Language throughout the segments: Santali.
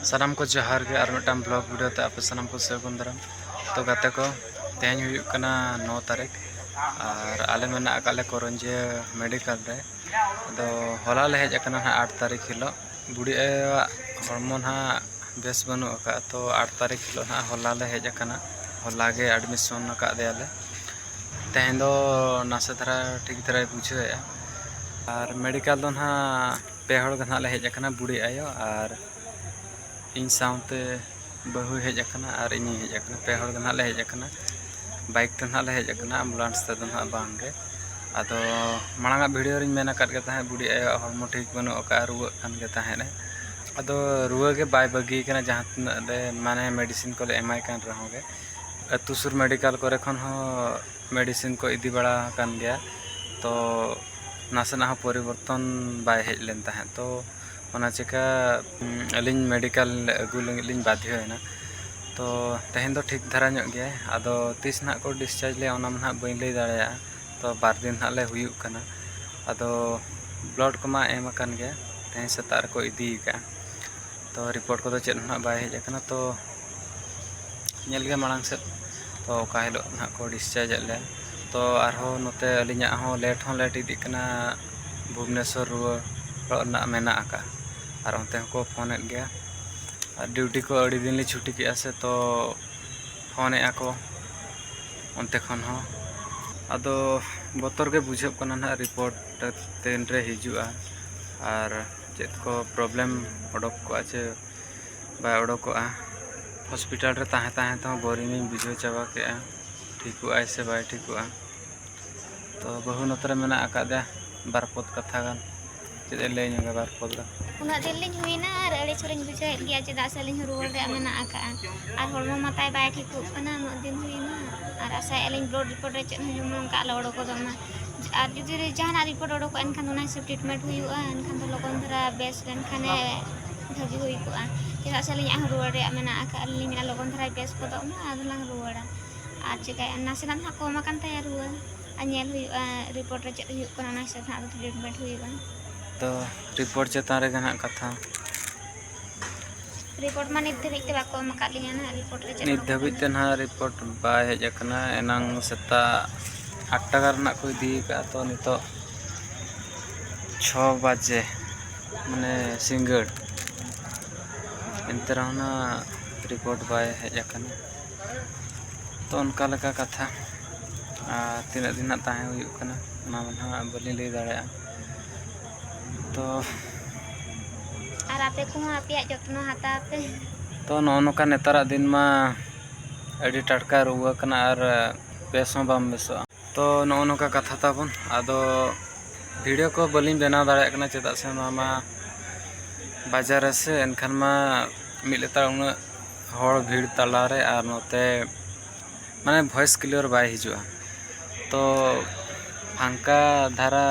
सानाम को जोहार गे और मिटम ब्लॉग वीडियो ते आप सानाम को सेगुन दाराम तो गाते को तेहन हुयुक कना 9 तारीख और आले मेना अकाले कोरंजे मेडिकल रे तो होला ले हेज कना 8 तारीख हिलो बुढ़ी हॉर्मोन हा बेस बनु का तो 8 तारीख हिलो ना होला ले हेज कना होला गे एडमिशन का देयाले तेहन दो नासे धरा ठीक धरा बुझे और मेडिकल दो ना पे हड़ गना ले हेज कना बुढ़ी आयो और इन साउते बहु हेज और इन हेज पे हड़ गना ले हेज बाइक ते ना ले हेज एम्बुलेंस ते दो ना बांगे अदो मांगा वीडियो रिन मेना कट के ताहे बुढ़ी आयो हॉर्मोन ठीक बनु का रुवा खान के ताहे अदो रुवा के बाय बगी कना जहां तने माने मेडिसिन को ले एमआई कान रहोगे अतु सुर मेडिकल करे खन हो मेडिसिन को इदी बड़ा कान गया तो नासना परिवर्तन बाय हेज लेन ताहे तो ओना चिका अलिन मेडिकल अगु लिन बाध्य है तो तेहन दो ठीक धरा ᱧᱚᱜ गया अदो तीस ना को डिस्चार्ज ले ओना ना बई लई दाड़या तो बार दिन ना ले हुयुक कना अदो ब्लड को मा एम अकन गया तेहन सेतार को इदी का तो रिपोर्ट को चेक ना बाय हेज कना तो नेल गे मांग से तो का हिलो ना को डिस्चार्ज ले तो आरो नोते अलिना हो लेट इदी कना भुवनेश्वर रुवा ना मेना आका और उनते को फोन गया ड्यूटी को अड़ी दिन ली छुट्टी किया से तो फोन को उनते खन हो अदो बतर के बुझे ना रिपोर्ट तेन रे हिजुआ और चेक को प्रॉब्लम उडक को चे बाय उडकोआ हॉस्पिटल रे ताहे ताहे तो बोरिंग बुझे चाबा के ठीकुआ से बाय ठीकुआ तो बहु नतरे मेना आका दे बारपत कथा गान चेद ले बारपत उना दिन लिंग हुईना और अड़ी छोरिंग बुझे गया चेदा से लिंग रुवर रे मेना आका और हॉर्मोन माताय बाय ठीकु कना नो दिन हुईना और आशा लिंग ब्लड रिपोर्ट रे चेद हुजुम का लड़ो को दमा और जुदी जहाना रिपोर्ट ओडो को एनखान उना से ट्रीटमेंट हुयुआ एनखान तो लोगन धरा बेस लेन खाने भागी हुई को चेदा से लिंग रुवर रे मेना आका लिंग लोगन धरा बेस को दमा आदलांग रुवड़ा और चिका नासे ना को मकान तय रुवा अनेल हुयुआ रिपोर्ट रे चेद हुयुक कना ना से था ट्रीटमेंट हुयुआ तो रिपोर्ट चेतान रे गना कथा रिपोर्ट मा नित धबित बाको मका लिया ना रिपोर्ट रे नित धबित ना रिपोर्ट बाय हेज कना एनांग सेता 8 टाका रना को इदी का तो नितो 6 बजे माने सिंगड़ इंतरा ना रिपोर्ट बाय हेज कना तो उनका लगा कथा तीन दिन ताहे हुयुक कना ना ना बलि लई दाड़या तो और आपे को आपे जत्न हाता पे तो नौका नेतारा दिन में अड़ी टटका रुआ कना और बेसों बाम बेसो तो नौका कथा ताबन आदो वीडियो को बलिंग बनाव दाड़ा कना चेदा से मा बाजार से एनखान मा मिलेता उन हड़ भीड़ तला रे और नोते माने वॉइस क्लियर बाय हिजुआ तो फांका धारा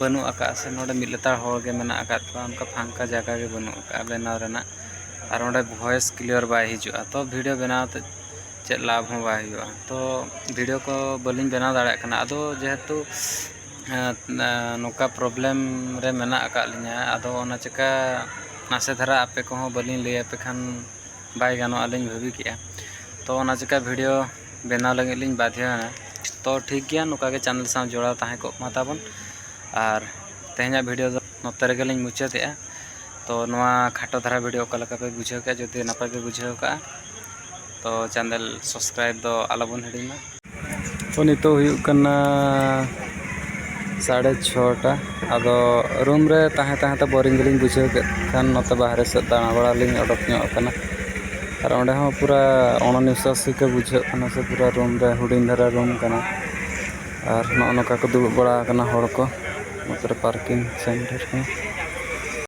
बनू आका से नोडे मिलेता हड़ गे मेना आका उनका फांका जगह के बनू आका बनाव रेना और ओंडे वॉइस क्लियर बाय हिजुआ तो वीडियो बनाव ते चेक लाभ हो बाय हुआ तो वीडियो को बलिंग बनाव दाड़ा कना अदो जेहेतु नोका प्रॉब्लम रे मेना आका लिया अदो ओना चिका नासे धरा आपे को बलिंग ले पे खान बाय गानो आलिंग भाबी किया तो ओना चिका वीडियो बनाव लगे लिंग बाध्य तो ठीक गया नोका के चैनल साथ जोड़ा ताहे को माताबन और तेहना वीडियो नोते रे गेलिंग मुचाते तो नवा खाटो धारा वीडियो का लका पे बुझे का जदि नपाय पे बुझे का तो चैनल सब्सक्राइब दो आलोबन हिड़ीमा तो नितो हुयुक कना 6:30 अदो रूम रे ताहे ताहे तो बोरिंग गेलिंग बुझे खान नोते बाहर से दाना बड़ा लिंग ओडक ᱧᱚᱜ कना और ओंडे हो पूरा अणनिश्वासी के बुझे कना से पूरा रूम रे हुडिंग धारा रूम कना और नका को दुब बड़ा कना हड़ को मतलब पार्किंग सेंटर में